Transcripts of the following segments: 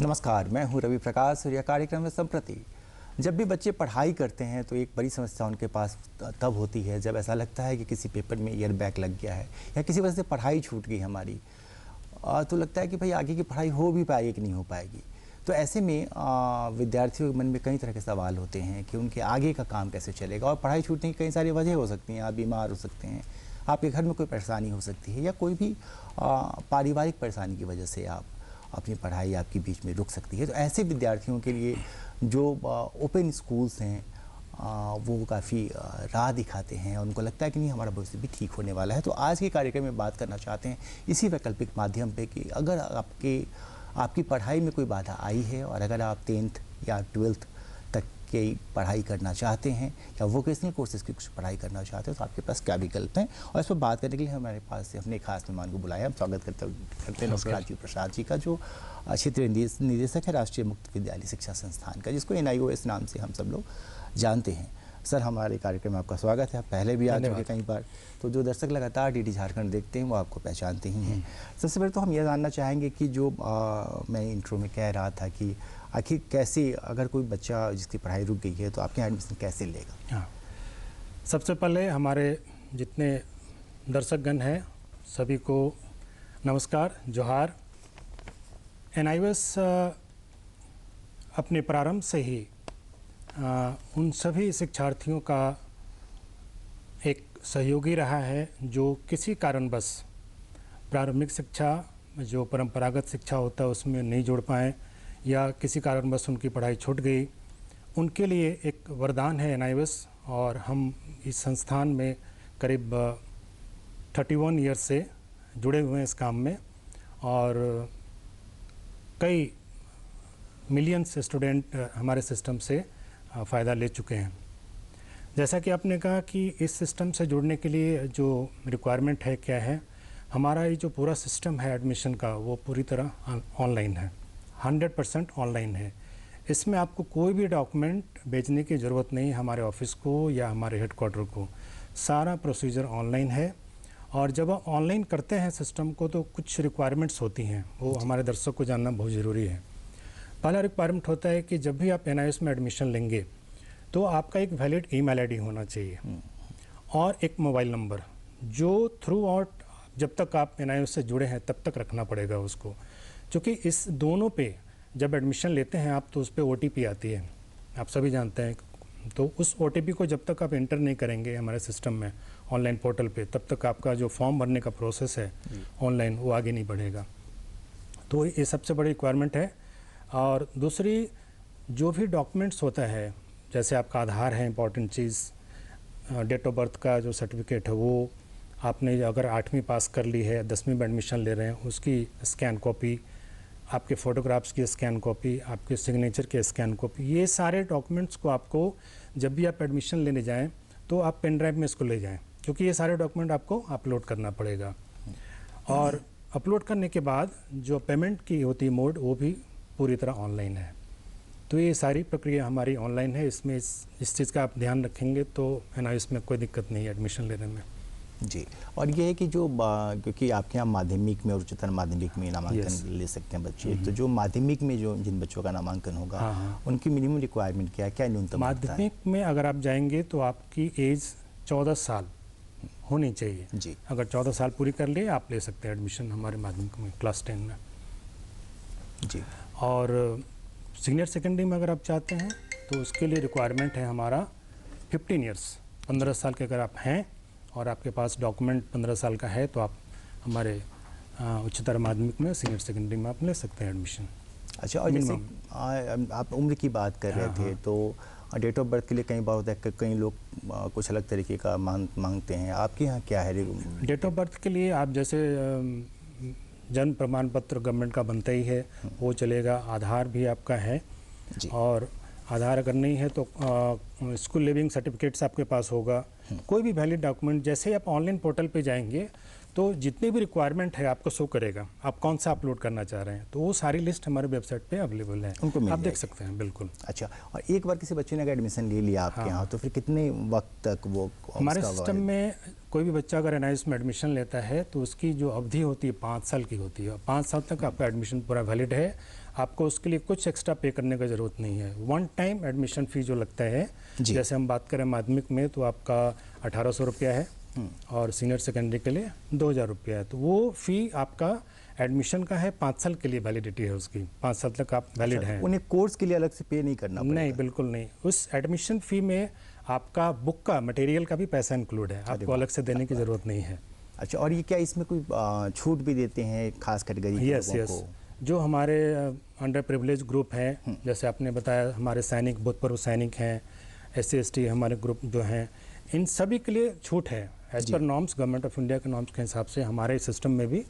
नमस्कार, मैं हूं रवि प्रकाश और यह कार्यक्रम है संप्रति। जब भी बच्चे पढ़ाई करते हैं तो एक बड़ी समस्या उनके पास तब होती है जब ऐसा लगता है कि किसी पेपर में ईयर बैक लग गया है या किसी वजह से पढ़ाई छूट गई हमारी। तो लगता है कि भाई आगे की पढ़ाई हो भी पाएगी कि नहीं हो पाएगी। तो ऐसे में विद्यार्थियों के मन में कई तरह के सवाल होते हैं कि उनके आगे का काम कैसे चलेगा। और पढ़ाई छूटने की कई सारी वजह हो सकती हैं। आप बीमार हो सकते हैं, आपके घर में कोई परेशानी हो सकती है, या कोई भी पारिवारिक परेशानी की वजह से आप अपनी पढ़ाई आपकी बीच में रुक सकती है। तो ऐसे विद्यार्थियों के लिए जो ओपन स्कूल्स हैं वो काफ़ी राह दिखाते हैं। उनको लगता है कि नहीं, हमारा भविष्य भी ठीक होने वाला है। तो आज के कार्यक्रम में बात करना चाहते हैं इसी वैकल्पिक माध्यम पे कि अगर आपकी पढ़ाई में कोई बाधा आई है और अगर आप 10th या 12th तक की पढ़ाई करना चाहते हैं या वोकेशनल कोर्सेज़ की कुछ पढ़ाई करना चाहते हैं तो आपके पास क्या विकल्प हैं। और इस पर बात करने के लिए हमारे पास से अपने खास मेहमान को बुलाया। हम स्वागत करते हैं डॉक्टर राजीव प्रसाद जी का, जो क्षेत्रीय निदेशक है राष्ट्रीय मुक्त विद्यालय शिक्षा संस्थान का, जिसको NIOS नाम से हम सब लोग जानते हैं। सर, हमारे कार्यक्रम में आपका स्वागत है। आप पहले भी आ चुके कई बार, तो जो दर्शक लगातार DD झारखंड देखते हैं वो आपको पहचानते ही हैं। सबसे पहले तो हम ये जानना चाहेंगे कि जो मैं इंट्रो में कह रहा था कि आखिर कैसे, अगर कोई बच्चा जिसकी पढ़ाई रुक गई है तो आपके एडमिशन कैसे लेगा। हाँ, सबसे पहले हमारे जितने दर्शकगण हैं सभी को नमस्कार, जोहार। NIOS अपने प्रारंभ से ही उन सभी शिक्षार्थियों का एक सहयोगी रहा है जो किसी कारणवश प्रारंभिक शिक्षा जो परंपरागत शिक्षा होता है उसमें नहीं जुड़ पाए या किसी कारणवश उनकी पढ़ाई छूट गई। उनके लिए एक वरदान है NIOS, और हम इस संस्थान में करीब 31 ईयर से जुड़े हुए हैं इस काम में, और कई मिलियंस स्टूडेंट हमारे सिस्टम से फ़ायदा ले चुके हैं। जैसा कि आपने कहा कि इस सिस्टम से जुड़ने के लिए जो रिक्वायरमेंट है क्या है, हमारा ये जो पूरा सिस्टम है एडमिशन का वो पूरी तरह ऑनलाइन है, 100% ऑनलाइन है। इसमें आपको कोई भी डॉक्यूमेंट भेजने की ज़रूरत नहीं हमारे ऑफिस को या हमारे हेडक्वार्टर को। सारा प्रोसीजर ऑनलाइन है। और जब आप ऑनलाइन करते हैं सिस्टम को तो कुछ रिक्वायरमेंट्स होती हैं, वो हमारे दर्शक को जानना बहुत ज़रूरी है। पहला रिक्वायरमेंट होता है कि जब भी आप NIOS में एडमिशन लेंगे तो आपका एक वैलिड ईमेल ID होना चाहिए और एक मोबाइल नंबर, जो थ्रू आउट जब तक आप NIOS से जुड़े हैं तब तक रखना पड़ेगा उसको। क्योंकि इस दोनों पे जब एडमिशन लेते हैं आप तो उस पर OTP आती है, आप सभी जानते हैं। तो उस OTP को जब तक आप एंटर नहीं करेंगे हमारे सिस्टम में ऑनलाइन पोर्टल पे, तब तक आपका जो फॉर्म भरने का प्रोसेस है ऑनलाइन वो आगे नहीं बढ़ेगा। तो ये सबसे बड़ी रिक्वायरमेंट है। और दूसरी, जो भी डॉक्यूमेंट्स होता है, जैसे आपका आधार है इंपॉर्टेंट चीज़, डेट ऑफ बर्थ का जो सर्टिफिकेट है वो, आपने अगर 8वीं पास कर ली है, 10वीं में एडमिशन ले रहे हैं उसकी स्कैन कॉपी, आपके फ़ोटोग्राफ्स की स्कैन कॉपी, आपके सिग्नेचर के स्कैन कॉपी, ये सारे डॉक्यूमेंट्स को आपको जब भी आप एडमिशन लेने जाएं तो आप पेन ड्राइव में इसको ले जाएं, क्योंकि ये सारे डॉक्यूमेंट आपको अपलोड करना पड़ेगा। और अपलोड करने के बाद जो पेमेंट की होती है मोड, वो भी पूरी तरह ऑनलाइन है। तो ये सारी प्रक्रिया हमारी ऑनलाइन है। इसमें इस चीज़ का आप ध्यान रखेंगे तो NIOS में कोई दिक्कत नहीं है एडमिशन लेने में जी। और ये है कि जो क्योंकि आपके यहाँ माध्यमिक में और उच्चतर माध्यमिक में नामांकन ले सकते हैं बच्चे, तो जो माध्यमिक में जो जिन बच्चों का नामांकन होगा उनकी मिनिमम रिक्वायरमेंट क्या है, क्या न्यूनतम? माध्यमिक में अगर आप जाएंगे तो आपकी एज 14 साल होनी चाहिए जी। अगर 14 साल पूरी कर लिए आप ले सकते हैं एडमिशन हमारे माध्यमिक में क्लास 10 में जी। और सीनियर सेकेंडरी में अगर आप चाहते हैं तो उसके लिए रिक्वायरमेंट है हमारा 15 ईयर्स, 15 साल के अगर आप हैं और आपके पास डॉक्यूमेंट 15 साल का है तो आप हमारे उच्चतर माध्यमिक में सीनियर सेकेंडरी में आप ले सकते हैं एडमिशन। अच्छा, और जैसे आप उम्र की बात कर रहे थे तो डेट ऑफ बर्थ के लिए कई बार होता है कि कई लोग कुछ अलग तरीके का मांगते हैं, आपके यहाँ क्या है? डेट ऑफ बर्थ के लिए आप जैसे जन्म प्रमाण पत्र गवर्नमेंट का बनता ही है, वो चलेगा। आधार भी आपका है जी। और आधार अगर नहीं है तो स्कूल लिविंग सर्टिफिकेट्स आपके पास होगा। कोई भी वैलिड डॉक्यूमेंट, जैसे ही आप ऑनलाइन पोर्टल पे जाएंगे तो जितने भी रिक्वायरमेंट है आपको शो करेगा, आप कौन सा अपलोड करना चाह रहे हैं, तो वो सारी लिस्ट हमारे वेबसाइट पे अवेलेबल है, उनको आप देख सकते हैं। बिल्कुल। अच्छा, और एक बार किसी बच्चे ने अगर एडमिशन ले लिया आपके यहाँ तो फिर कितने वक्त तक वो हमारे सिस्टम में कोई भी बच्चा अगर NIOS में एडमिशन लेता है तो उसकी जो अवधि होती है 5 साल की होती है। 5 साल तक आपका एडमिशन पूरा वैलिड है। आपको उसके लिए कुछ एक्स्ट्रा पे करने का ज़रूरत नहीं है। वन टाइम एडमिशन फ़ी जो लगता है, जी। जैसे हम बात करें माध्यमिक में तो आपका 1800 रुपया है और सीनियर सेकेंडरी के लिए 2000 रुपया है। तो वो फ़ी आपका एडमिशन का है, 5 साल के लिए वैलिडिटी है उसकी, 5 साल तक आप वैलिड हैं। उन्हें कोर्स के लिए अलग से पे नहीं करना पड़ेगा? नहीं, बिल्कुल नहीं। उस एडमिशन फ़ी में आपका बुक का मटेरियल का भी पैसा इंक्लूड है, आपको अलग से देने की ज़रूरत नहीं है। अच्छा, और ये क्या इसमें कोई छूट भी देते हैं खास कैटेगरी के यस लोगों यस, को? जो हमारे अंडर प्रिविलेज ग्रुप हैं, जैसे आपने बताया हमारे सैनिक, भूतपूर्व सैनिक हैं, SC/ST हमारे ग्रुप जो हैं, इन सभी के लिए छूट है as per norms, government of India के नॉर्म्स के हिसाब से हमारे सिस्टम में भी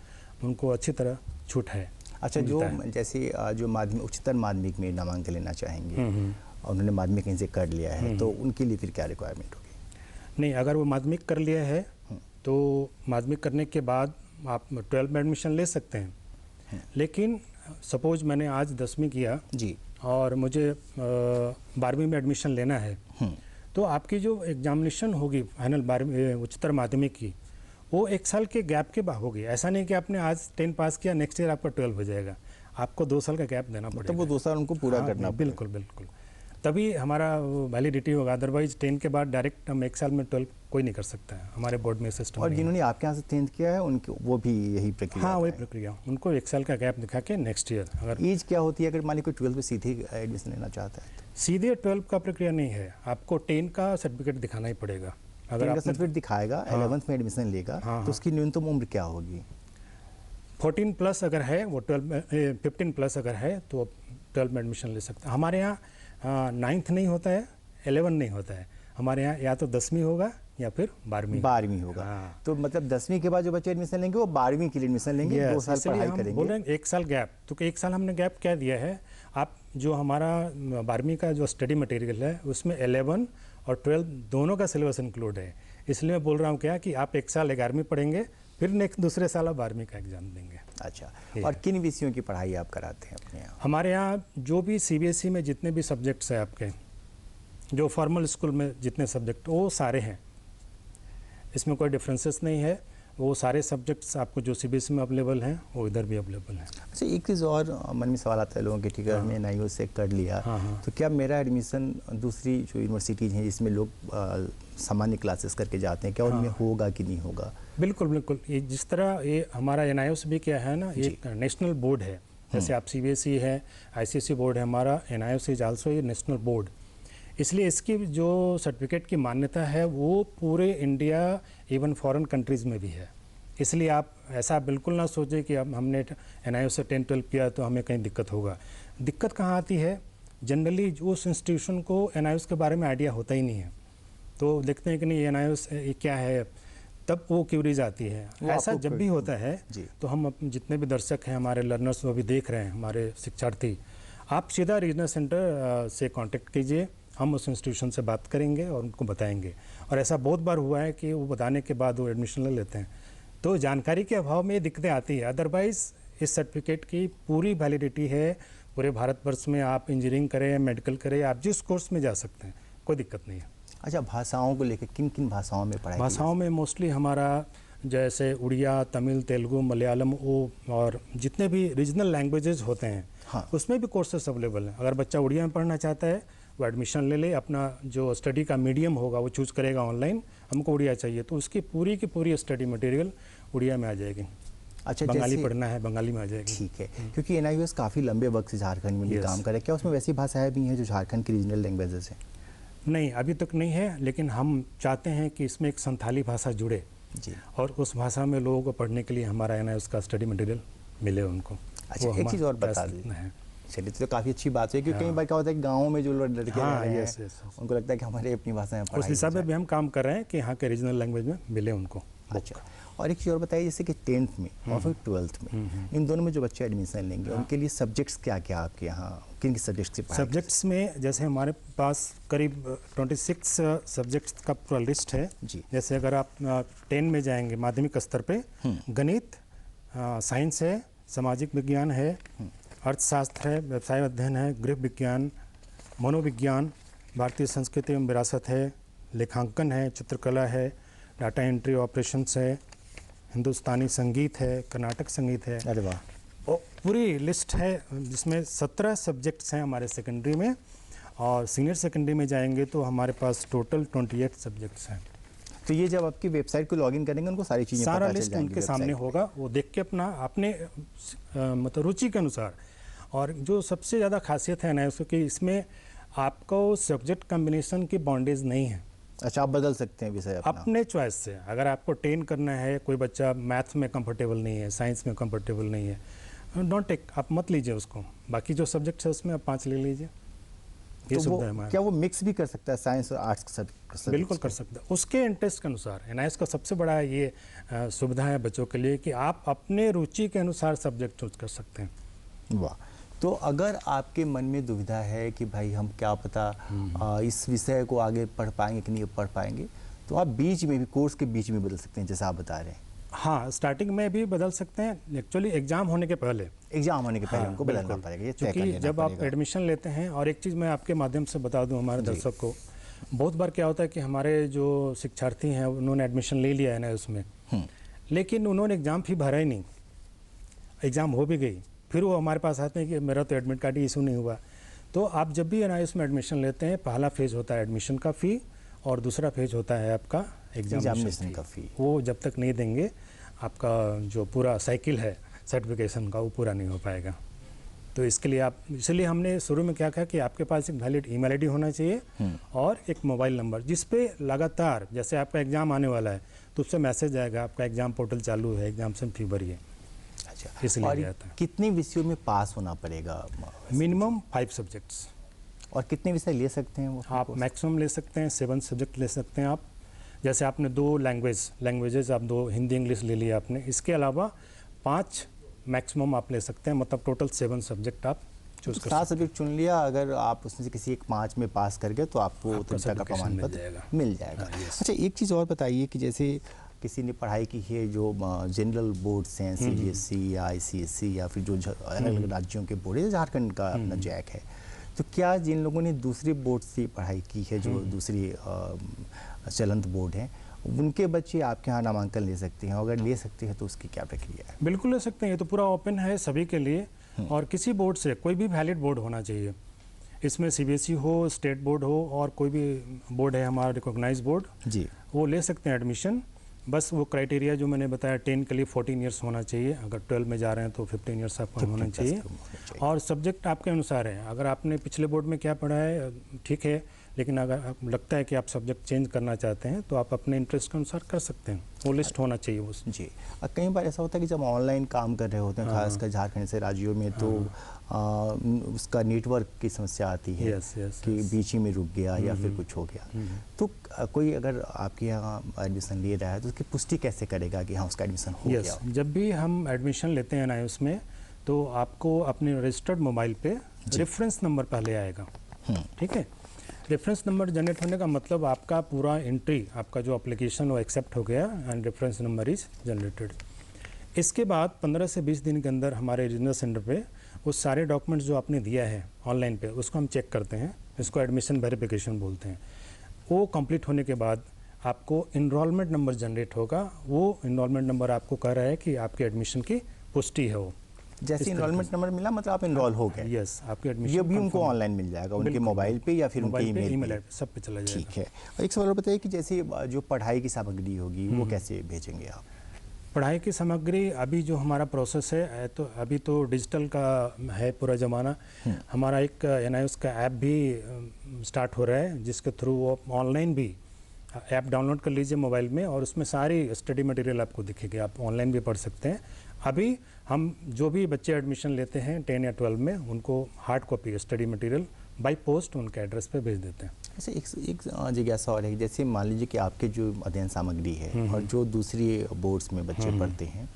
उनको अच्छी तरह छूट है। अच्छा, जो जैसे जो माध्यमिक, उच्चतर माध्यमिक में नामांकन लेना चाहेंगे और उन्होंने माध्यमिक कहीं से कर लिया है, तो उनके लिए फिर क्या रिक्वायरमेंट होगी? नहीं, अगर वो माध्यमिक कर लिया है तो माध्यमिक करने के बाद आप 12th में एडमिशन ले सकते हैं। लेकिन सपोज मैंने आज 10वीं किया जी, और मुझे 12वीं में एडमिशन लेना है, तो आपकी जो एग्जामिनेशन होगी फाइनल 12वीं उच्चतर माध्यमिक की, वो 1 साल के गैप के बाद होगी। ऐसा नहीं कि आपने आज 10 पास किया, नेक्स्ट ईयर आपका 12 हो जाएगा, आपको 2 साल का गैप देना पड़ेगा। तो वो 2 साल उनको पूरा करना पड़ेगा। बिल्कुल बिल्कुल, तभी हमारा वैलिडिटी होगा। अदरवाइज 10 के बाद डायरेक्ट हम 1 साल में 12 कोई नहीं कर सकता है, हमारे बोर्ड में सिस्टम। और जिन्होंने आपके यहाँ से 10th किया है उनके वो भी यही प्रक्रिया? हाँ, वही प्रक्रिया, उनको 1 साल का गैप दिखा के नेक्स्ट ईयर। अगर एज क्या होती है अगर मान लीजिए कोई 12th में सीधे एडमिशन लेना चाहता है तो? सीधे 12 का प्रक्रिया नहीं है, आपको 10 का सर्टिफिकेट दिखाना ही पड़ेगा। अगर 10 का आप सर्टिफिकेट दिखाएगा, 11th में एडमिशन लेगा, तो उसकी न्यूनतम उम्र क्या होगी? 14 प्लस अगर है वो 15 प्लस अगर है तो 12 में एडमिशन ले सकता है। हमारे यहाँ 9th नहीं होता है, 11 नहीं होता है, हमारे यहाँ या तो 10वीं होगा या फिर 12वीं होगा। तो मतलब 10वीं के बाद जो बच्चे एडमिशन लेंगे वो 12वीं के लिए एडमिशन लेंगे, 2 साल पढ़ाई करेंगे। बोल रहे हैं 1 साल गैप, तो 1 साल हमने गैप क्या दिया है, आप जो हमारा 12वीं का जो स्टडी मटेरियल है उसमें 11 और 12 दोनों का सिलेबस इंक्लूड है। इसलिए मैं बोल रहा हूँ क्या कि आप 1 साल 11वीं पढ़ेंगे, फिर नेक्स्ट दूसरे साल आप 12वीं का एग्जाम देंगे। अच्छा, और किन विषयों की पढ़ाई आप कराते हैं अपने यहाँ? हमारे यहाँ जो भी CBSE में जितने भी सब्जेक्ट्स हैं आपके, जो फॉर्मल स्कूल में जितने सब्जेक्ट, वो सारे हैं, इसमें कोई डिफरेंसेस नहीं है। वो सारे सब्जेक्ट्स आपको जो CBSE में अवेलेबल हैं वो इधर भी अवेलेबल हैं। अच्छा, एक चीज़ और मन में सवाल आता है लोगों के, ठीक है हमने NIO से कर लिया, तो क्या मेरा एडमिशन दूसरी जो यूनिवर्सिटीज़ हैं जिसमें लोग सामान्य क्लासेस करके जाते हैं, क्या उनमें होगा कि नहीं होगा? बिल्कुल बिल्कुल, ये जिस तरह ये हमारा NIO से भी क्या है ना, ये नेशनल बोर्ड है। जैसे आप CBSE है, ICSE बोर्ड है, हमारा NIO इज आल्सो ये नेशनल बोर्ड। इसलिए इसकी जो सर्टिफिकेट की मान्यता है वो पूरे इंडिया, इवन फॉरेन कंट्रीज़ में भी है। इसलिए आप ऐसा बिल्कुल ना सोचें कि अब हमने NIO से 10-12 किया तो हमें कहीं दिक्कत होगा। दिक्कत कहाँ आती है, जनरली उस इंस्टीट्यूशन को NIO के बारे में आइडिया होता ही नहीं है, तो देखते हैं कि नहीं NIO क्या है, तब वो क्यूरीज आती है। ऐसा जब भी होता है तो हम जितने भी दर्शक हैं, हमारे लर्नर्स वो भी देख रहे हैं, हमारे शिक्षार्थी, आप सीधा रीजनल सेंटर से कांटेक्ट कीजिए, हम उस इंस्टीट्यूशन से बात करेंगे और उनको बताएंगे। और ऐसा बहुत बार हुआ है कि वो बताने के बाद वो एडमिशन ले लेते हैं। तो जानकारी के अभाव में ये दिक्कतें आती है। अदरवाइज़ इस सर्टिफिकेट की पूरी वैलिडिटी है पूरे भारतवर्ष में। आप इंजीनियरिंग करें, मेडिकल करें, आप जिस कोर्स में जा सकते हैं, कोई दिक्कत नहीं है। अच्छा, भाषाओं को लेकर किन किन भाषाओं में पढ़ाई? भाषाओं में मोस्टली हमारा जैसे उड़िया, तमिल, तेलुगु, मलयालम, और जितने भी रीजनल लैंग्वेजेस होते हैं उसमें भी कोर्सेस अवेलेबल हैं। अगर बच्चा उड़िया में पढ़ना चाहता है वो एडमिशन ले ले, अपना जो स्टडी का मीडियम होगा वो चूज़ करेगा ऑनलाइन, हमको उड़िया चाहिए तो उसकी पूरी की पूरी स्टडी मटेरियल उड़िया में आ जाएगी। अच्छा, बंगाली पढ़ना है बंगाली में आ जाएगी। ठीक है, क्योंकि NIO काफ़ी लंबे वक्त से झारखंड में भी काम करे, क्या उसमें वैसी भाषाएं भी हैं जो झारखंड की रीजनल लैंग्वेजेस हैं? नहीं, अभी तक नहीं है, लेकिन हम चाहते हैं कि इसमें एक संथाली भाषा जुड़े जी, और उस भाषा में लोगों को पढ़ने के लिए हमारा NIO का स्टडी मटेरियल मिले उनको। अच्छा, एक चीज़ और बता दें, चलिए तो काफ़ी अच्छी बात है, क्योंकि कई बार क्या होता है कि गाँव में जो लड़के हैं उनको लगता है कि हमारे अपनी भाषा में उस हिसाब से भी हम काम कर रहे हैं कि यहाँ के रीजनल लैंग्वेज में मिले उनको। अच्छा, और एक चीज़ और बताइए, जैसे कि 10th में और फिर 12th में, इन दोनों में जो बच्चे एडमिशन लेंगे उनके लिए सब्जेक्ट्स क्या क्या आपके यहाँ, किन सब्जेक्ट्स से? सब्जेक्ट्स में जैसे हमारे पास करीब 26 सब्जेक्ट्स का पूरा लिस्ट है जी। जैसे अगर आप 10 में जाएंगे माध्यमिक स्तर पे, गणित, साइंस है, सामाजिक विज्ञान है, अर्थशास्त्र है, व्यवसाय अध्ययन है, गृह विज्ञान, मनोविज्ञान, भारतीय संस्कृति एवं विरासत है, लेखांकन है, चित्रकला है, डाटा एंट्री ऑपरेशंस है, हिंदुस्तानी संगीत है, कर्नाटक संगीत है। अरे वाह। पूरी लिस्ट है जिसमें 17 सब्जेक्ट्स हैं हमारे सेकेंडरी में, और सीनियर सेकेंडरी में जाएंगे तो हमारे पास टोटल 28 सब्जेक्ट्स हैं। तो ये जब आपकी वेबसाइट को लॉगिन करेंगे उनको सारी चीज़ें सारा पता चल लिस्ट जाएंगी उनके सामने वेबसाइट पे। होगा, वो देख के अपने मतलब रुचि के अनुसार। और जो सबसे ज़्यादा खासियत है ना उसको कि इसमें आपको सब्जेक्ट कम्बिनेशन की बाउंड्रीज नहीं है। अच्छा, आप बदल सकते हैं विषय अपना। अपने चॉइस से अगर आपको 10 करना है, कोई बच्चा मैथ में कंफर्टेबल नहीं है, साइंस में कंफर्टेबल नहीं है, डोंट टेक, आप मत लीजिए उसको। बाकी जो सब्जेक्ट्स है उसमें आप 5 ले लीजिए। ये तो सुविधा है हमारे। क्या वो मिक्स भी कर सकता है साइंस और आर्ट्स का सब? बिल्कुल कर सकता है, उसके इंटरेस्ट के अनुसार। एनआईएस का सबसे बड़ा ये सुविधा है बच्चों के लिए कि आप अपने रुचि के अनुसार सब्जेक्ट चूज कर सकते हैं। वाह। तो अगर आपके मन में दुविधा है कि भाई हम क्या पता इस विषय को आगे पढ़ पाएंगे कि नहीं पढ़ पाएंगे, तो आप बीच में भी, कोर्स के बीच में बदल सकते हैं जैसा आप बता रहे हैं। हाँ, स्टार्टिंग में भी बदल सकते हैं, एक्चुअली एग्जाम होने के पहले। एग्जाम होने के पहले हाँ, उनको बदलना बिल्कुल। पड़ेगा, ये तय कर क्योंकि लेना जब आप पड़ेगा। एडमिशन लेते हैं, और एक चीज़ मैं आपके माध्यम से बता दूं हमारे दर्शक को, बहुत बार क्या होता है कि हमारे जो शिक्षार्थी हैं उन्होंने एडमिशन ले लिया है ना उसमें, लेकिन उन्होंने एग्ज़ाम फी भरा ही नहीं, एग्ज़ाम हो भी गई, फिर वो हमारे पास आते हैं कि मेरा तो एडमिट कार्ड ही इशू नहीं हुआ। तो आप जब भी एनआईएस में एडमिशन लेते हैं, पहला फेज होता है एडमिशन का फ़ी, और दूसरा फेज होता है आपका एग्जामिनेशन का फी। वो जब तक नहीं देंगे आपका जो पूरा साइकिल है सर्टिफिकेशन का वो पूरा नहीं हो पाएगा। तो इसके लिए इसलिए हमने शुरू में क्या कहा कि आपके पास एक वैलिड ईमेल आईडी होना चाहिए और एक मोबाइल नंबर, जिस पे लगातार, जैसे आपका एग्ज़ाम आने वाला है तो उससे मैसेज आएगा आपका एग्ज़ाम पोर्टल चालू है, एग्जामिनेशन फी भरिए। अच्छा, इसलिए और आता है। कितने विषयों में पास होना पड़ेगा? Minimum 5 subjects. और कितने विषय ले सकते हैं वो? आप मैक्सिमम ले सकते हैं 7 सब्जेक्ट ले सकते हैं आप। जैसे आपने 2 लैंग्वेजेस आप 2 हिंदी इंग्लिश ले लिया आपने, इसके अलावा 5 मैक्सिमम आप ले सकते हैं, मतलब टोटल 7 सब्जेक्ट आप चूज कर 7 सब्जेक्ट चुन लिया, अगर आप उसमें से किसी एक 5 में पास कर गए तो आपको उत्तीर्णता का प्रमाण पत्र मिल जाएगा। अच्छा, एक चीज़ और बताइए कि जैसे किसी ने पढ़ाई की है जो जनरल बोर्ड्स हैं, सीबीएसई या आईसीएसई या फिर जो अलग अलग राज्यों के बोर्ड है, झारखंड का अपना जैक है, तो क्या जिन लोगों ने दूसरे बोर्ड से पढ़ाई की है, जो दूसरी चलंत बोर्ड हैं, उनके बच्चे आपके यहाँ नामांकन ले सकते हैं? अगर ले सकते हैं तो उसकी क्या प्रक्रिया है? बिल्कुल ले सकते हैं, ये तो पूरा ओपन है सभी के लिए, और किसी बोर्ड से, कोई भी वैलिड बोर्ड होना चाहिए। इसमें सीबीएसई हो, स्टेट बोर्ड हो, और कोई भी बोर्ड है हमारा रिकॉग्नाइज बोर्ड जी, वो ले सकते हैं एडमिशन। बस वो क्राइटेरिया जो मैंने बताया, 10 के लिए 14 ईयर्स होना चाहिए, अगर 12 में जा रहे हैं तो 15 ईयर्स आपका होना चाहिए, और सब्जेक्ट आपके अनुसार है। अगर आपने पिछले बोर्ड में क्या पढ़ा है ठीक है, लेकिन अगर आपको लगता है कि आप सब्जेक्ट चेंज करना चाहते हैं तो आप अपने इंटरेस्ट के अनुसार कर सकते हैं, वो लिस्ट होना चाहिए उस। जी, कई बार ऐसा होता है कि जब ऑनलाइन काम कर रहे होते हैं, खासकर झारखंड से राज्यों में, तो उसका नेटवर्क की समस्या आती है कि बीच ही में रुक गया या फिर कुछ हो गया, तो कोई अगर आपके यहाँ एडमिशन ले रहा है तो उसकी पुष्टि कैसे करेगा कि हाँ उसका एडमिशन हो गया? जब भी हम एडमिशन लेते हैं एनआईएस में, तो आपको अपने रजिस्टर्ड मोबाइल पे रेफरेंस नंबर पहले आएगा, ठीक है। रेफरेंस नंबर जनरेट होने का मतलब आपका पूरा एंट्री, आपका जो एप्लीकेशन वो एक्सेप्ट हो गया and reference number is generated. इसके बाद 15 से 20 दिन के अंदर हमारे रीजनल सेंटर पे वो सारे डॉक्यूमेंट्स जो आपने दिया है ऑनलाइन पे, उसको हम चेक करते हैं, इसको एडमिशन वेरिफिकेशन बोलते हैं। वो कंप्लीट होने के बाद आपको इनरोलमेंट नंबर जनरेट होगा, वो इनरोलमेंट नंबर आपको कह रहा है कि आपके एडमिशन की पुष्टि है। वो जैसे इनरोलमेंट नंबर मिला मतलब आप इनरोल हो गए? यस, आपके एडमिशन ये भी उनको ऑनलाइन मिल जाएगा उनके मोबाइल पे या फिर उनके ईमेल पे? सब पे चला जाएगा। ठीक है। और एक सवाल और बताइए कि जैसे जो पढ़ाई की सामग्री होगी वो कैसे भेजेंगे आप? पढ़ाई की सामग्री अभी जो हमारा प्रोसेस है, तो अभी तो डिजिटल का है पूरा ज़माना। हमारा एक एनआईएस का ऐप भी स्टार्ट हो रहा है, जिसके थ्रू वो ऑनलाइन भी ऐप डाउनलोड कर लीजिए मोबाइल में, और उसमें सारी स्टडी मटेरियल आपको दिखेगी, आप ऑनलाइन भी पढ़ सकते हैं। अभी हम जो भी बच्चे एडमिशन लेते हैं 10 या 12 में, उनको hard copy study material by post उनके एड्रेस पे भेज देते हैं। ऐसे एक जिज्ञासा और है, जैसे मान लीजिए कि आपके जो अध्ययन सामग्री है और जो दूसरी बोर्ड्स में बच्चे पढ़ते हैं,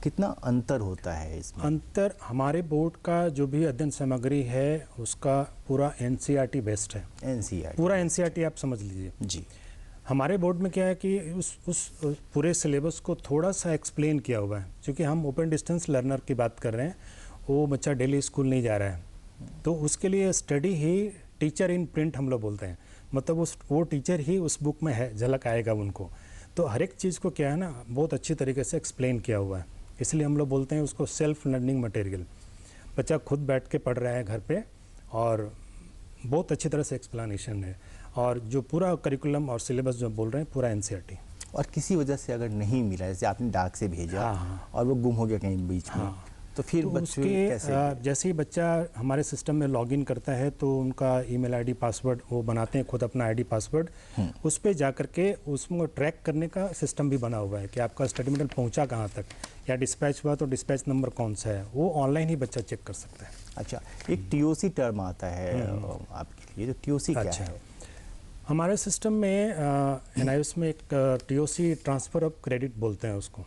कितना अंतर होता है इसमें? अंतर, हमारे बोर्ड का जो भी अध्ययन सामग्री है उसका पूरा एनसीईआरटी बेस्ड है। एनसीईआरटी पूरा एनसीईआरटी आप समझ लीजिए जी। हमारे बोर्ड में क्या है कि उस पूरे सिलेबस को थोड़ा सा एक्सप्लेन किया हुआ है, क्योंकि हम ओपन डिस्टेंस लर्नर की बात कर रहे हैं, वो बच्चा डेली स्कूल नहीं जा रहा है, तो उसके लिए study he teacher in print हम लोग बोलते हैं, मतलब वो टीचर ही उस बुक में है, झलक आएगा उनको। तो हर एक चीज़ को क्या है ना, बहुत अच्छी तरीके से एक्सप्लेन किया हुआ है, इसलिए हम लोग बोलते हैं उसको सेल्फ लर्निंग मटेरियल। बच्चा खुद बैठ के पढ़ रहा है घर पे और बहुत अच्छी तरह से एक्सप्लेनेशन है, और जो पूरा करिकुलम और सिलेबस जो बोल रहे हैं पूरा एनसीईआरटी। और किसी वजह से अगर नहीं मिला, जैसे आपने डाक से भेजा हाँ। और वो गुम हो गया कहीं बीच में, तो फिर तो बच्चे उसके कैसे? जैसे ही बच्चा हमारे सिस्टम में लॉगिन करता है तो उनका ईमेल आईडी पासवर्ड वो बनाते हैं खुद अपना आईडी पासवर्ड, उस पर जा कर के उसमें ट्रैक करने का सिस्टम भी बना हुआ है कि आपका स्टडी मटेरियल पहुंचा कहाँ तक, या डिस्पैच हुआ तो डिस्पैच नंबर कौन सा है, वो ऑनलाइन ही बच्चा चेक कर सकता है। अच्छा, एक टीओसी टर्म आता है आपके लिए, जो टीओसी क्या अच्छा। है? हमारे सिस्टम में एनआईएस में एक टीओसी ट्रांसफ़र ऑफ क्रेडिट बोलते हैं उसको।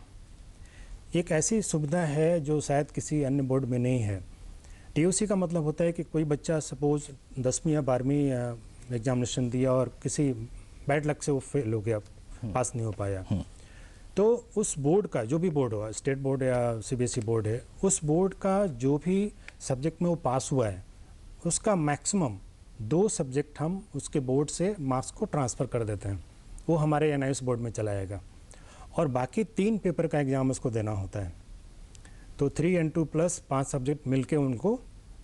एक ऐसी सुविधा है जो शायद किसी अन्य बोर्ड में नहीं है। टीओसी का मतलब होता है कि कोई बच्चा सपोज 10वीं या 12वीं एग्जामिनेशन दिया और किसी बैड लक से वो फेल हो गया, पास नहीं हो पाया, तो उस बोर्ड का जो भी बोर्ड हो, स्टेट बोर्ड या सीबीएसई बोर्ड है, उस बोर्ड का जो भी सब्जेक्ट में वो पास हुआ है उसका मैक्सिमम 2 सब्जेक्ट हम उसके बोर्ड से मार्क्स को ट्रांसफ़र कर देते हैं, वो हमारे एनआईएस बोर्ड में चला जाएगा, और बाकी 3 पेपर का एग्ज़ाम उसको देना होता है। तो 3N2 प्लस 5 सब्जेक्ट मिलके उनको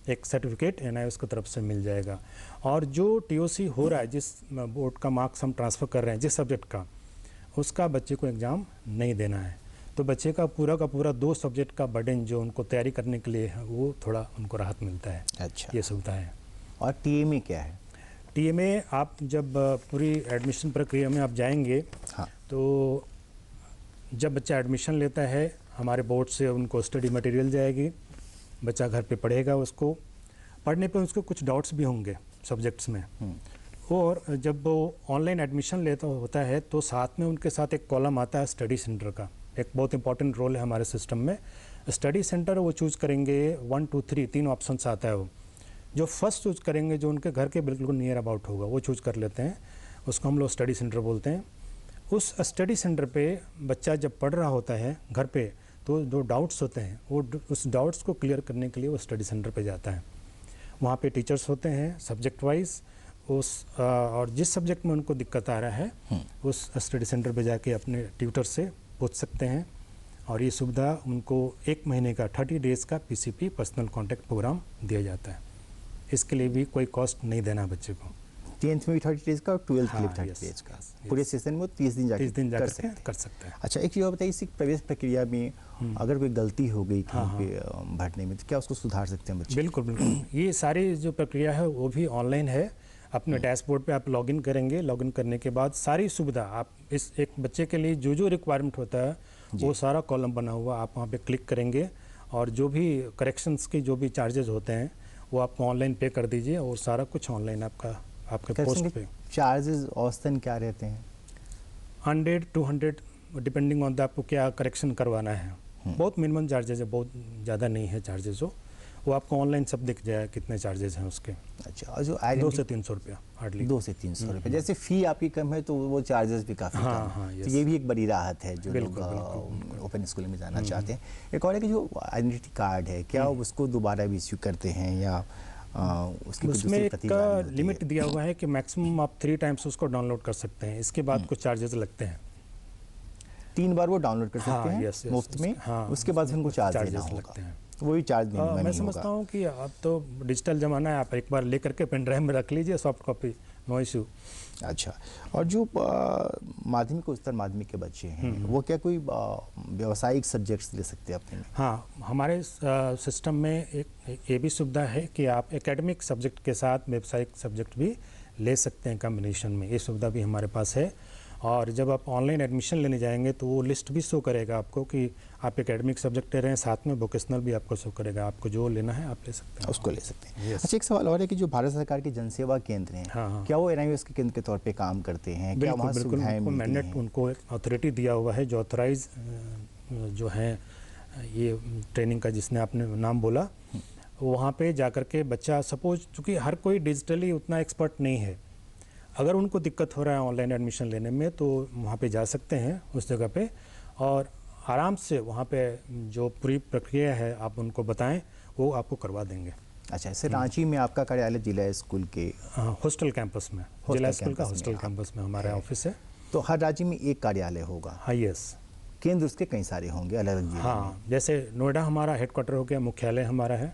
एक सर्टिफिकेट एनआईएस की तरफ से मिल जाएगा। और जो टीओसी हो रहा है, जिस बोर्ड का मार्क्स हम ट्रांसफ़र कर रहे हैं जिस सब्जेक्ट का, उसका बच्चे को एग्ज़ाम नहीं देना है। तो बच्चे का पूरा 2 सब्जेक्ट का बर्डन जो उनको तैयारी करने के लिए है वो थोड़ा उनको राहत मिलता है। अच्छा, ये सुविधा है। और टीएमए क्या है? टीएमए आप जब पूरी एडमिशन प्रक्रिया में आप जाएंगे, हाँ, तो जब बच्चा एडमिशन लेता है हमारे बोर्ड से उनको स्टडी मटेरियल जाएगी, बच्चा घर पे पढ़ेगा, उसको पढ़ने पे उसको कुछ डाउट्स भी होंगे सब्जेक्ट्स में, और जब वो ऑनलाइन एडमिशन लेता होता है तो साथ में उनके साथ एक कॉलम आता है स्टडी सेंटर का। एक बहुत इंपॉर्टेंट रोल है हमारे सिस्टम में। स्टडी सेंटर वो चूज़ करेंगे, 1 2 3 ऑप्शंस आता है, वो जो फर्स्ट चूज़ करेंगे जो उनके घर के बिल्कुल नियर अबाउट होगा वो चूज़ कर लेते हैं, उसको हम लोग स्टडी सेंटर बोलते हैं। उस स्टडी सेंटर पे बच्चा जब पढ़ रहा होता है घर पे, तो जो डाउट्स होते हैं वो उस डाउट्स को क्लियर करने के लिए वो स्टडी सेंटर पे जाता है। वहाँ पे टीचर्स होते हैं सब्जेक्ट वाइज, और जिस सब्जेक्ट में उनको दिक्कत आ रहा है उस स्टडी सेंटर पे जाके अपने ट्यूटर से पूछ सकते हैं। और ये सुविधा उनको 1 महीने का 30 डेज़ का पीसीपी पर्सनल कॉन्टैक्ट प्रोग्राम दिया जाता है। इसके लिए भी कोई कॉस्ट नहीं देना बच्चे को। 10th में भी 30 डेज का और 12th के लिए हाँ, 30 डेज का, पूरे सेशन में वो 30 दिन तीस दिन कर जाकर सकते हैं। कर सकते हैं। अच्छा, एक चीज़ और बताइए, इसी प्रवेश प्रक्रिया में अगर कोई गलती हो गई कहीं पे भरने में, तो क्या उसको सुधार सकते हैं बच्चे? बिल्कुल। ये सारी जो प्रक्रिया है वो भी ऑनलाइन है। अपने डैशबोर्ड पे आप लॉगिन करेंगे, लॉगिन करने के बाद सारी सुविधा आप इस एक बच्चे के लिए जो रिक्वायरमेंट होता है वो सारा कॉलम बना हुआ, आप वहाँ पे क्लिक करेंगे और जो भी करेक्शंस की जो भी चार्जेस होते हैं वो आप ऑनलाइन पे कर दीजिए, और सारा कुछ ऑनलाइन आपके पोस्ट पे। चार्जेस औसतन क्या रहते हैं? 100-200 डिपेंडिंग ऑन द आपको क्या करेक्शन करवाना है। बहुत मिनिमम चार्जेस है, बहुत ज़्यादा नहीं है चार्जेस। वो आपको ऑनलाइन सब दिख जाए कितने चार्जेस हैं उसके। अच्छा, और जो 2 से 300 रुपया हार्डली। 2 से 300 रुपये। जैसे फ़ी आपकी कम है तो वो चार्जेस भी काफ़ी कम है। हाँ, तो ये भी एक बड़ी राहत है जो लोग ओपन स्कूल में जाना चाहते हैं। एक और है कि जो आइडेंटिटी कार्ड है, क्या उसको दोबारा भी इश्यू करते हैं या उसकी कुछ उसमें दूसरी एक प्रति जारी होती है? लिमिट दिया हुआ है कि मैक्सिमम आप 3 टाइम्स उसको डाउनलोड कर सकते हैं, इसके बाद कुछ चार्जेस लगते हैं। 3 बार वो डाउनलोड कर सकते हैं यस, मुफ्त में, हाँ, उसके बाद उनको चार्ज देना चार्जेस होगा। लगते हैं। वही चार्ज मिनिमम मैं नहीं समझता होगा। हूँ कि अब तो डिजिटल ज़माना है, आप एक बार लेकर के पेन ड्राइव में रख लीजिए, सॉफ्ट कॉपी, नो इशू। अच्छा, और जो माध्यमिक उच्चतर माध्यमिक के बच्चे हैं वो क्या कोई व्यावसायिक सब्जेक्ट्स ले सकते हैं अपने में? हाँ, हमारे सिस्टम में एक ये भी सुविधा है कि आप एकेडमिक सब्जेक्ट के साथ व्यावसायिक सब्जेक्ट भी ले सकते हैं कॉम्बिनेशन में, ये सुविधा भी हमारे पास है। और जब आप ऑनलाइन एडमिशन लेने जाएंगे तो वो लिस्ट भी शो करेगा आपको कि आप एकेडमिक सब्जेक्ट ले रहे हैं, साथ में वोकेशनल भी आपको शो करेगा, आपको जो लेना है आप ले सकते हैं, उसको ले सकते हैं। Yes. अच्छा, एक सवाल और है कि जो भारत सरकार के जनसेवा केंद्र हैं, हाँ। क्या वो एनआईओएस के केंद्र के तौर पे काम करते हैं? क्या वहाँ बिल्कुल सुविधाएं उनको मिलती मैंडेट, हैं? उनको अथॉरिटी दिया हुआ है जो ऑथराइज जो है ये ट्रेनिंग का जिसने आपने नाम बोला, वहाँ पे जाकर के बच्चा सपोज, चूँकि हर कोई डिजिटली उतना एक्सपर्ट नहीं है, अगर उनको दिक्कत हो रहा है ऑनलाइन एडमिशन लेने में तो वहाँ पे जा सकते हैं उस जगह पे, और आराम से वहाँ पे जो पूरी प्रक्रिया है आप उनको बताएं, वो आपको करवा देंगे। अच्छा, ऐसे रांची में आपका कार्यालय जिला स्कूल के हॉस्टल कैंपस में, जिला स्कूल का हॉस्टल कैंपस में हमारा ऑफिस है। तो हर राज्य में एक कार्यालय होगा? हाँ, यस। केंद्र उसके कई सारे होंगे अलग अलग जिले में। हाँ, जैसे नोएडा हमारा हेडक्वार्टर हो गया, मुख्यालय हमारा है,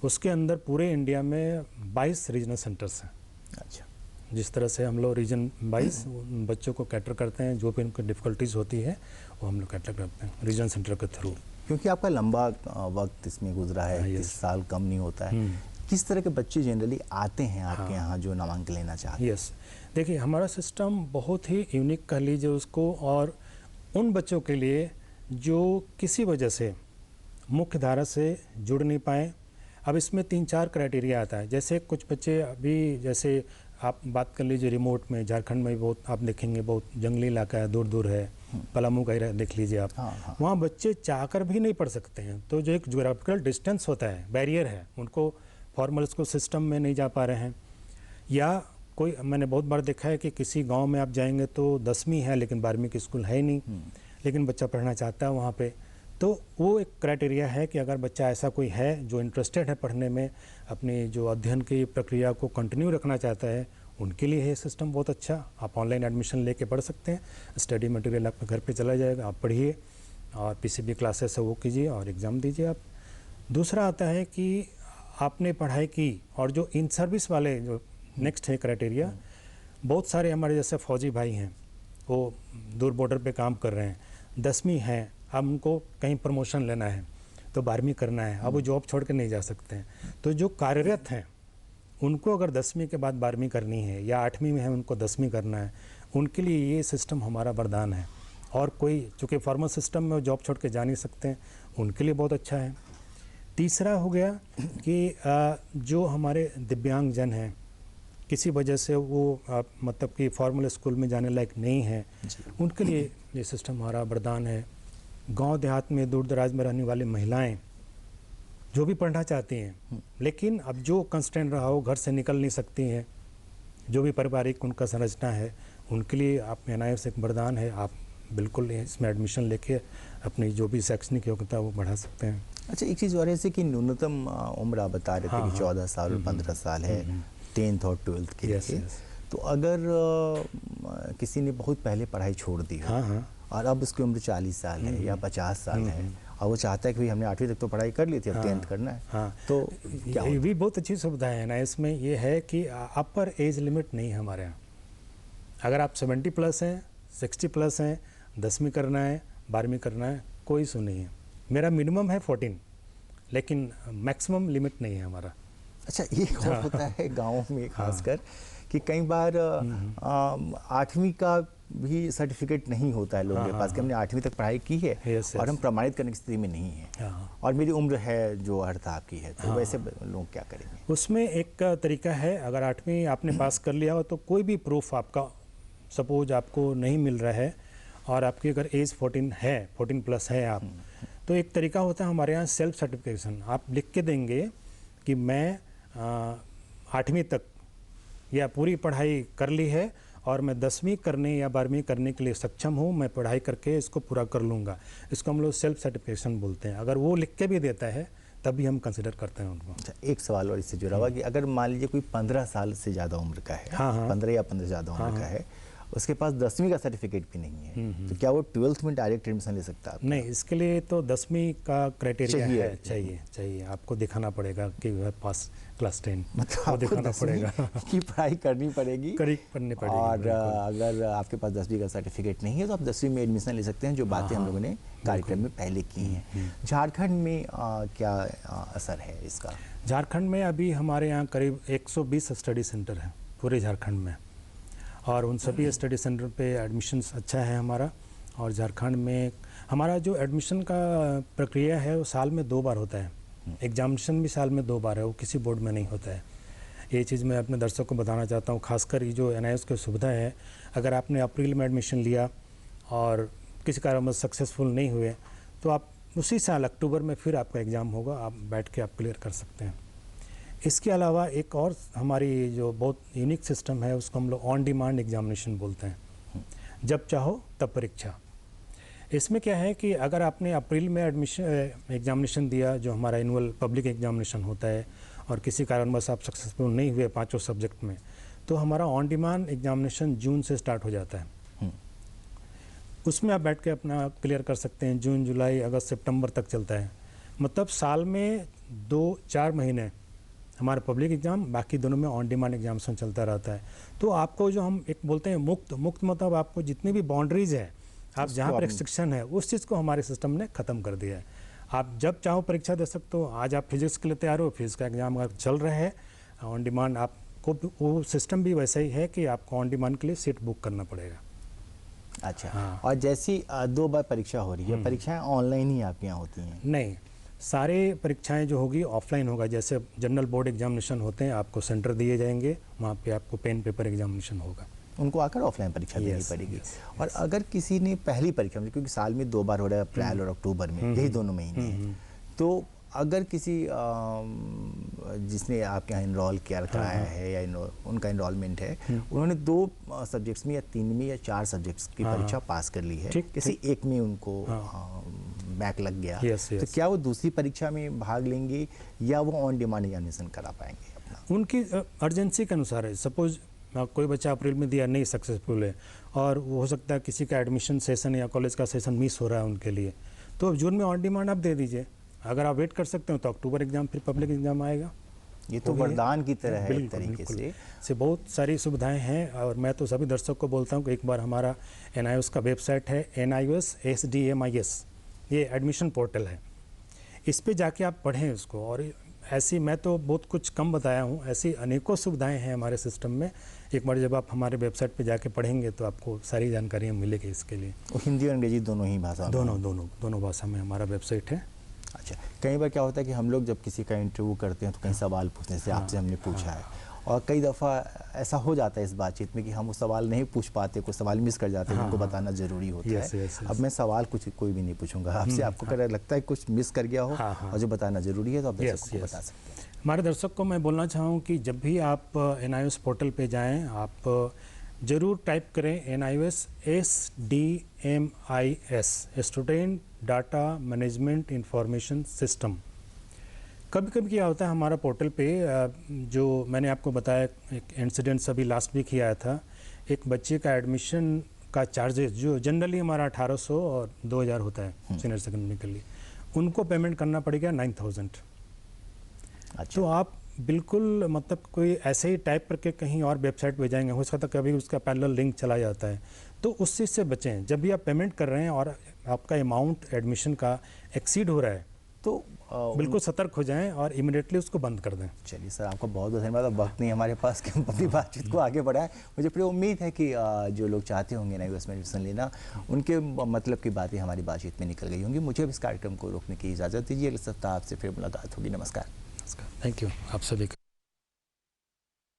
उसके अंदर पूरे इंडिया में 22 रीजनल सेंटर्स हैं। अच्छा, जिस तरह से हम लोग रीजन 22 बच्चों को कैटर करते हैं, जो भी उनको डिफ़िकल्टीज़ होती है वो हम लोग कैटर करते हैं रीजनल सेंटर के थ्रू। क्योंकि आपका लंबा वक्त इसमें गुजरा है, 30 साल कम नहीं होता है, किस तरह के बच्चे जनरली आते हैं आपके यहाँ जो नामांकन लेना चाहते हैं? यस, देखिए हमारा सिस्टम बहुत ही यूनिक कह लीजिए उसको, और उन बच्चों के लिए जो किसी वजह से मुख्य धारा से जुड़ नहीं पाए। अब इसमें 3-4 क्राइटेरिया आता है। जैसे कुछ बच्चे अभी, जैसे आप बात कर लीजिए रिमोट में, झारखंड में भी बहुत आप देखेंगे बहुत जंगली इलाका है, दूर दूर है, पलामू का एरिया देख लीजिए आप। हाँ। वहाँ बच्चे चाहकर भी नहीं पढ़ सकते हैं। तो जो एक ज्योग्राफिकल डिस्टेंस होता है, बैरियर है, उनको फॉर्मल स्कूल सिस्टम में नहीं जा पा रहे हैं। या कोई, मैंने बहुत बार देखा है कि किसी गांव में आप जाएंगे तो 10वीं है लेकिन 12वीं की स्कूल है ही नहीं, लेकिन बच्चा पढ़ना चाहता है वहाँ पे। तो वो एक क्राइटेरिया है कि अगर बच्चा ऐसा कोई है जो इंटरेस्टेड है पढ़ने में, अपनी जो अध्ययन की प्रक्रिया को कंटिन्यू रखना चाहता है, उनके लिए ये सिस्टम बहुत अच्छा। आप ऑनलाइन एडमिशन लेके पढ़ सकते हैं, स्टडी मटेरियल आपके घर पे चला जाएगा, आप पढ़िए और पीसीबी क्लासेस है वो कीजिए और एग्ज़ाम दीजिए आप। दूसरा आता है कि आपने पढ़ाई की और जो इन सर्विस वाले जो नेक्स्ट है क्राइटेरिया, बहुत सारे हमारे जैसे फौजी भाई हैं, वो दूर बॉर्डर पे काम कर रहे हैं, 10वीं हैं, अब उनको कहीं प्रमोशन लेना है तो 12वीं करना है, अब वो जॉब छोड़ के नहीं जा सकते हैं। तो जो कार्यरत हैं उनको अगर 10वीं के बाद 12वीं करनी है, या 8वीं में है उनको 10वीं करना है, उनके लिए ये सिस्टम हमारा वरदान है। और कोई चूँकि फॉर्मल सिस्टम में जॉब छोड़ के जा नहीं सकते हैं, उनके लिए बहुत अच्छा है। तीसरा हो गया कि जो हमारे दिव्यांग जन हैं, किसी वजह से वो मतलब कि फॉर्मल स्कूल में जाने लायक नहीं है, उनके लिए ये सिस्टम हमारा वरदान है। गांव देहात में दूर दराज में रहने वाली महिलाएं जो भी पढ़ना चाहती हैं, लेकिन अब जो कंस्ट्रेंट रहा हो, घर से निकल नहीं सकती हैं, जो भी पारिवारिक उनका संरचना है, उनके लिए आप NIS एक वरदान है। आप बिल्कुल इसमें एडमिशन लेके अपनी जो भी शैक्षणिक योग्यता वो बढ़ा सकते हैं। अच्छा, एक चीज़ और ऐसे कि न्यूनतम उम्र आप बता रहे थे कि 14 साल और 15 साल है 10th और 12th के लिए। तो अगर किसी ने बहुत पहले पढ़ाई छोड़ दी हो और अब उसकी उम्र 40 साल है या 50 साल है और वो चाहता है कि भाई हमने 8वीं तक तो पढ़ाई कर ली थी, अब 10th करना है, तो क्या ये भी बहुत अच्छी सुविधा है ना इसमें। ये है कि अपर एज लिमिट नहीं है हमारे यहाँ। अगर आप 70 प्लस हैं, 60 प्लस हैं, 10वीं करना है, 12वीं करना है, कोई इशू नहीं है। मेरा मिनिमम है 14, लेकिन मैक्सिमम लिमिट नहीं है हमारा। अच्छा, ये और होता है गाँव में खासकर कि कई बार 8वीं का भी सर्टिफिकेट नहीं होता है लोगों के पास कि हमने 8वीं तक पढ़ाई की है और हम प्रमाणित करने की स्थिति में नहीं है और मेरी उम्र है जो अर्हता की है, तो वैसे लोग क्या करेंगे? उसमें एक तरीका है, अगर 8वीं आपने पास कर लिया हो तो कोई भी प्रूफ आपका, सपोज आपको नहीं मिल रहा है और आपकी अगर एज 14 है, 14 प्लस है आप, तो एक तरीका होता है हमारे यहाँ सेल्फ सर्टिफिकेशन। आप लिख के देंगे कि मैं 8वीं तक या पूरी पढ़ाई कर ली है और मैं 10वीं करने या 12वीं करने के लिए सक्षम हूँ, मैं पढ़ाई करके इसको पूरा कर लूँगा। इसको हम लोग सेल्फ सर्टिफिकेशन बोलते हैं। अगर वो लिख के भी देता है तभी हम कंसिडर करते हैं उनको। अच्छा, एक सवाल और इससे जुड़ा हुआ कि अगर मान लीजिए कोई 15 साल से ज़्यादा उम्र का है, 15 या 15 से ज़्यादा उम्र का है, उसके पास 10वीं का सर्टिफिकेट भी नहीं है, तो क्या वो 12th में डायरेक्ट एडमिशन ले सकता है? नहीं, इसके लिए तो 10वीं का क्राइटेरिया है, चाहिए आपको दिखाना पड़ेगा कि वह पास क्लास 10, मतलब दिखाना पड़ेगा कि पढ़ाई करनी पड़ेगी, करनी पड़ेगी। और अगर आपके पास 10वीं का सर्टिफिकेट नहीं है तो आप 10वीं में एडमिशन ले सकते हैं, जो बातें हम लोगों ने कार्यक्रम में पहले की हैं। झारखंड में क्या असर है इसका? झारखंड में अभी हमारे यहाँ करीब 120 स्टडी सेंटर हैं पूरे झारखंड में, और उन सभी स्टडी सेंटर पे एडमिशन्स अच्छा है हमारा। और झारखंड में हमारा जो एडमिशन का प्रक्रिया है वो साल में 2 बार होता है, एग्जामिनेशन भी साल में 2 बार है, वो किसी बोर्ड में नहीं होता है। ये चीज़ मैं अपने दर्शकों को बताना चाहता हूँ। खासकर ये जो NIS की सुविधा है, अगर आपने अप्रैल में एडमिशन लिया और किसी कारण से सक्सेसफुल नहीं हुए तो आप उसी साल अक्टूबर में फिर आपका एग्ज़ाम होगा, आप बैठ के आप क्लियर कर सकते हैं। इसके अलावा एक और हमारी जो बहुत यूनिक सिस्टम है उसको हम लोग ऑन डिमांड एग्जामिनेशन बोलते हैं, जब चाहो तब परीक्षा। इसमें क्या है कि अगर आपने अप्रैल में एग्जामिनेशन दिया, जो हमारा एनुअल पब्लिक एग्जामिनेशन होता है, और किसी कारणवश आप सक्सेसफुल नहीं हुए 5 सब्जेक्ट में, तो हमारा ऑन डिमांड एग्जामिनेशन जून से स्टार्ट हो जाता है। उसमें आप बैठ के अपना क्लियर कर सकते हैं। जून, जुलाई, अगस्त, सितंबर तक चलता है। मतलब साल में 2-4 महीने हमारा पब्लिक एग्ज़ाम, बाकी दोनों में ऑन डिमांड एग्जामिनेशन चलता रहता है। तो आपको जो हम एक बोलते हैं मुक्त मतलब आपको जितनी भी बाउंड्रीज है, आप जहाँ पर रिस्ट्रिक्शन है, उस चीज़ को हमारे सिस्टम ने ख़त्म कर दिया है। आप जब चाहो परीक्षा दे सकते हो। आज आप फिजिक्स के लिए तैयार हो, फिजिक्स का एग्ज़ाम अगर चल रहा है ऑन डिमांड, आपको वो सिस्टम भी वैसा ही है कि आपको ऑन डिमांड के लिए सीट बुक करना पड़ेगा। अच्छा, हाँ। और जैसी 2 बार परीक्षा हो रही है, परीक्षाएं ऑनलाइन ही आपके यहाँ होती हैं? नहीं, सारे परीक्षाएं जो होगी ऑफलाइन होगा। जैसे जनरल बोर्ड एग्जामिनेशन होते हैं, आपको सेंटर दिए जाएंगे, वहाँ पे आपको पेन पेपर एग्जामिनेशन होगा। उनको आकर ऑफलाइन परीक्षा देनी पड़ेगी। और अगर किसी ने पहली परीक्षा, क्योंकि साल में 2 बार हो रहा है, अप्रैल और अक्टूबर में, यही दोनों महीने हैं, तो अगर किसी जिसने आपके यहाँ इनरोल कराया है या उनका इनरोलमेंट है, उन्होंने 2 सब्जेक्ट्स में या 3 में या 4 सब्जेक्ट्स की परीक्षा पास कर ली है, किसी एक में उनको बैक लग गया, तो क्या वो दूसरी परीक्षा में भाग लेंगे या वो ऑन डिमांड एग्जामिनेशन करा पाएंगे अपना? उनकी अर्जेंसी के अनुसार है। सपोज कोई बच्चा अप्रैल में दिया, नहीं सक्सेसफुल है, और वो हो सकता है किसी का एडमिशन सेशन या कॉलेज का सेशन मिस हो रहा है उनके लिए, तो जून में ऑन डिमांड आप दे दीजिए। अगर आप वेट कर सकते हो तो अक्टूबर एग्जाम, फिर पब्लिक एग्जाम आएगा। ये तो वरदान की तरह है एक तरीके से बहुत सारी सुविधाएं हैं। और मैं तो सभी दर्शक को बोलता हूं कि एक बार हमारा NIOS का वेबसाइट है, NIOS SDMIS, ये एडमिशन पोर्टल है, इस पे जाके आप पढ़ें उसको। और ऐसी, मैं तो बहुत कुछ कम बताया हूँ, ऐसी अनेकों सुविधाएं हैं हमारे सिस्टम में। एक बार जब आप हमारे वेबसाइट पे जाके पढ़ेंगे तो आपको सारी जानकारियाँ मिलेगी इसके लिए। हिंदी और अंग्रेजी दोनों ही भाषा? दोनों भाषा में हमारा वेबसाइट है। अच्छा, कई बार क्या होता है कि हम लोग जब किसी का इंटरव्यू करते हैं तो कई सवाल पूछते हैं, जैसे आपसे हमने पूछा है, और कई दफ़ा ऐसा हो जाता है इस बातचीत में कि हम वो सवाल नहीं पूछ पाते, कुछ सवाल मिस कर जाते हैं, उनको बताना ज़रूरी होता है। अब मैं सवाल कोई भी नहीं पूछूंगा आपसे, आपको अगर लगता है कुछ मिस कर गया हो और जो बताना ज़रूरी है तो आप दर्शकों को बता सकते हैं। हमारे दर्शक को मैं बोलना चाहूँ कि जब भी आप NIOS पोर्टल पे जाएँ, आप ज़रूर टाइप करें NIOS SDMIS, student data management information system. कभी कभी क्या होता है हमारा पोर्टल पे, जो मैंने आपको बताया एक इंसिडेंट अभी लास्ट वीक ही आया था, एक बच्चे का एडमिशन का चार्जेस जो जनरली हमारा 1800 और 2000 होता है सीनियर सेकेंडरी के लिए, उनको पेमेंट करना पड़ेगा 9000। अच्छा। तो आप बिल्कुल मतलब कोई ऐसे ही टाइप करके कहीं और वेबसाइट पे जाएंगे, हो सकता है कभी उसका पैरेलल लिंक चला जाता है, तो उस चीज़ से बचें। जब भी आप पेमेंट कर रहे हैं और आपका अमाउंट एडमिशन का एक्सीड हो रहा है तो बिल्कुल सतर्क हो जाएं और इमीडिएटली उसको बंद कर दें। चलिए सर, आपका बहुत बहुत धन्यवाद। वक्त नहीं हमारे पास कि हम अपनी बातचीत को आगे बढ़ाएं। मुझे पूरी उम्मीद है कि जो लोग चाहते होंगे NIOS में एडमिशन लेना, उनके मतलब की बातें हमारी बातचीत में निकल गई होंगी। मुझे अब इस कार्यक्रम को रोकने की इजाज़त दीजिए। अगले सप्ताह आपसे फिर मुलाकात होगी। नमस्कार। थैंक यू आप सभी का।